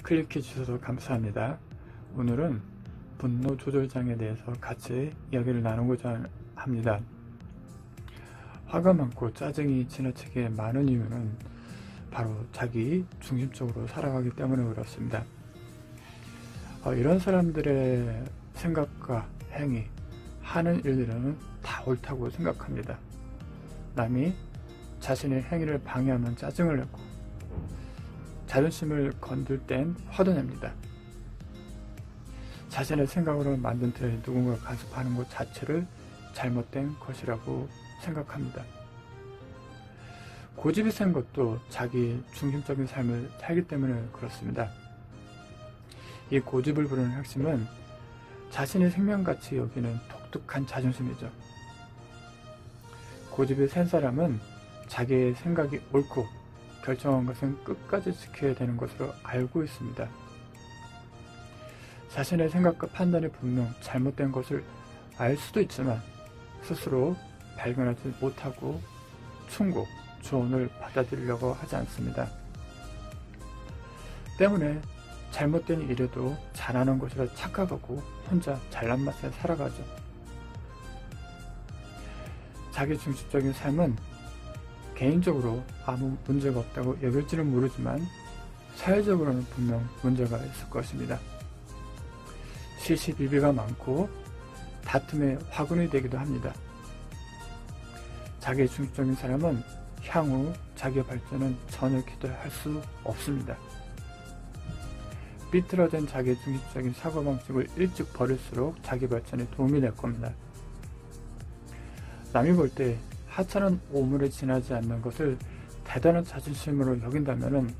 클릭해 주셔서 감사합니다. 오늘은 분노 조절장애에 대해서 같이 이야기를 나누고자 합니다. 화가 많고 짜증이 지나치게 많은 이유는 바로 자기 중심적으로 살아가기 때문에 그렇습니다. 이런 사람들의 생각과 행위, 하는 일들은 다 옳다고 생각합니다. 남이 자신의 행위를 방해하면 짜증을 내고 자존심을 건들 땐 화도 냅니다. 자신의 생각으로 만든 틀에 누군가 간섭하는 것 자체를 잘못된 것이라고 생각합니다. 고집이 센 것도 자기 중심적인 삶을 살기 때문에 그렇습니다. 이 고집을 부르는 핵심은 자신의 생명같이 여기는 독특한 자존심이죠. 고집이 센 사람은 자기의 생각이 옳고 결정한 것은 끝까지 지켜야 되는 것으로 알고 있습니다. 자신의 생각과 판단이 분명 잘못된 것을 알 수도 있지만 스스로 발견하지 못하고 충고, 조언을 받아들이려고 하지 않습니다. 때문에 잘못된 일에도 잘하는 것이라 착각하고 혼자 잘난 맛에 살아가죠. 자기 중심적인 삶은 개인적으로 아무 문제가 없다고 여길지는 모르지만 사회적으로는 분명 문제가 있을 것입니다. 시시비비가 많고 다툼의 화근이 되기도 합니다. 자기 중심적인 사람은 향후 자기의 발전은 전혀 기대할 수 없습니다. 삐뚤어진 자기 중심적인 사고방식을 일찍 버릴수록 자기 발전에 도움이 될 겁니다. 남이 볼 때 하찮은 오물에 지나지 않는 것을 대단한 자존심으로 여긴다면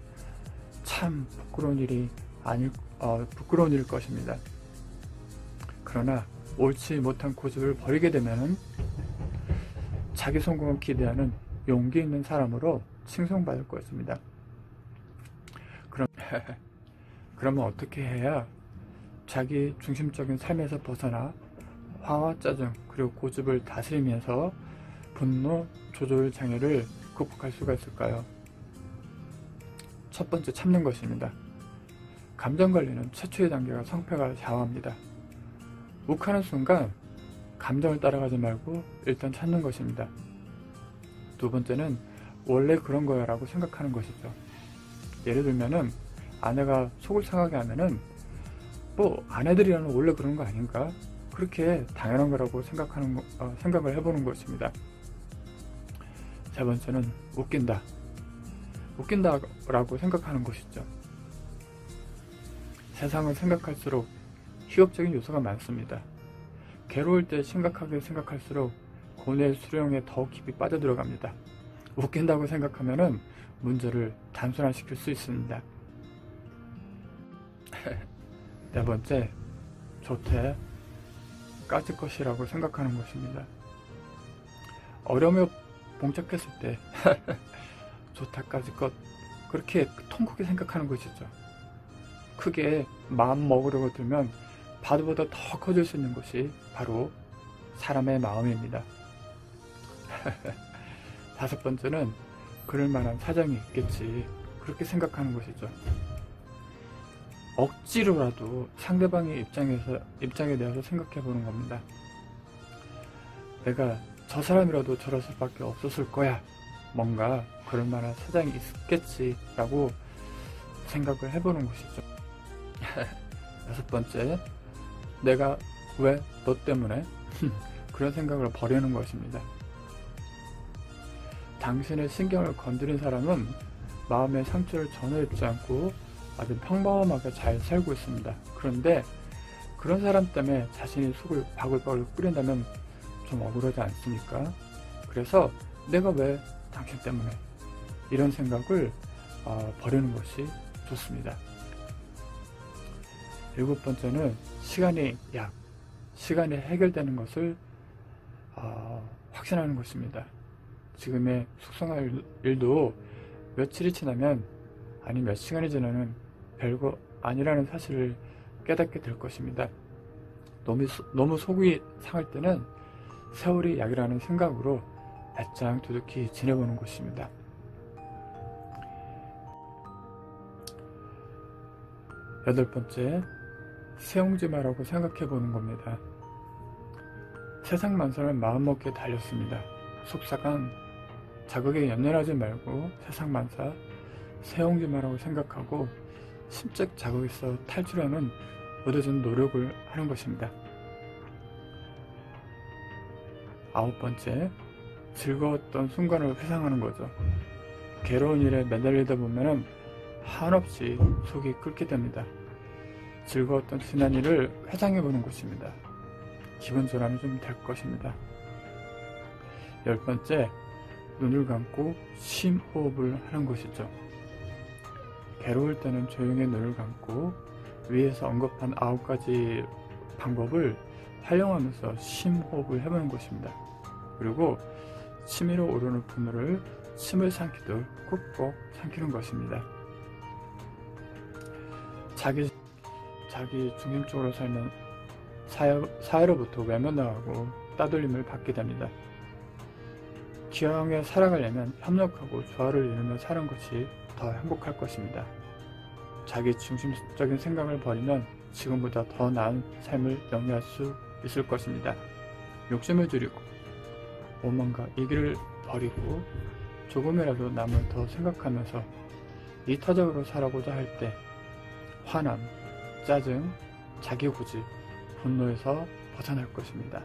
참 부끄러운 일일 것입니다. 그러나 옳지 못한 고집을 버리게 되면 자기 성공을 기대하는 용기 있는 사람으로 칭송받을 것입니다. 그러면 어떻게 해야 자기 중심적인 삶에서 벗어나 화와 짜증 그리고 고집을 다스리면서 분노 조절 장애를 극복할 수가 있을까요? 첫 번째, 참는 것입니다. 감정관리는 최초의 단계가 성패가 좌우합니다. 욱하는 순간 감정을 따라가지 말고 일단 참는 것입니다. 두 번째는 원래 그런 거야 라고 생각하는 것이죠. 예를 들면은 아내가 속을 상하게 하면은 아내들이라는 원래 그런 거 아닌가? 그렇게 당연한 거라고 생각을 해보는 것입니다. 세 번째는 웃긴다라고 생각하는 것이죠. 세상을 생각할수록 희극적인 요소가 많습니다. 괴로울 때 심각하게 생각할수록 고뇌의 수렁에 더 깊이 빠져들어갑니다. 웃긴다고 생각하면은 문제를 단순화시킬 수 있습니다. 네 번째, 좋대 까짓 것이라고 생각하는 것입니다. 어려움에 봉착했을 때 좋다 까짓 것 그렇게 통 크게 생각하는 것이죠. 크게 마음 먹으려고 들면 바다보다 더 커질 수 있는 것이 바로 사람의 마음입니다. 다섯 번째는 그럴 만한 사정이 있겠지 그렇게 생각하는 것이죠. 억지로라도 상대방의 입장에 대해서 생각해 보는 겁니다. 내가 저 사람이라도 저럴 수밖에 없었을 거야. 뭔가 그럴 만한 사정이 있겠지 라고 생각을 해보는 것이죠. 여섯 번째, 내가 왜 너 때문에 그런 생각을 버리는 것입니다. 당신의 신경을 건드린 사람은 마음의 상처를 전혀 입지 않고 아주 평범하게 잘 살고 있습니다. 그런데 그런 사람 때문에 자신이 속을 바글바글 끓인다면 좀 억울하지 않습니까? 그래서 내가 왜 당신 때문에 이런 생각을 버리는 것이 좋습니다. 일곱 번째는 시간이 해결되는 것을 확신하는 것입니다. 지금의 숙성할 일도 며칠이 지나면 아니 몇 시간이 지나면 별거 아니라는 사실을 깨닫게 될 것입니다. 너무 속이 상할 때는 세월이 약이라는 생각으로 배짱 두둑히 지내보는 것입니다. 8번째, 세옹지마라고 생각해 보는 겁니다. 세상 만사는 마음먹기에 달렸습니다. 속사간 자극에 연연하지 말고 세상 만사 세옹지마라고 생각하고 심적 자극에서 탈출하는 얻어진 노력을 하는 것입니다. 9번째, 즐거웠던 순간을 회상하는 거죠. 괴로운 일에 매달리다 보면 한없이 속이 끓게 됩니다. 즐거웠던 지난 일을 회상해 보는 것입니다. 기분 전환이 좀 될 것입니다. 10번째, 눈을 감고 심호흡을 하는 것이죠. 괴로울 때는 조용히 눈을 감고 위에서 언급한 9가지 방법을 활용하면서 심호흡을 해보는 것입니다. 그리고 치밀어 오르는 분노를 침을 삼키듯 꾹꾹 삼키는 것입니다. 자기 중심적으로 살면 사회로부터 외면당하고 따돌림을 받게 됩니다. 기왕에 살아가려면 협력하고 조화를 이루며 사는 것이 더 행복할 것입니다. 자기 중심적인 생각을 버리면 지금보다 더 나은 삶을 영위할 수 있을 것입니다. 욕심을 줄이고 오만과 이기를 버리고 조금이라도 남을 더 생각하면서 이타적으로 살아보자 할 때 화남, 짜증, 자기고집, 분노에서 벗어날 것입니다.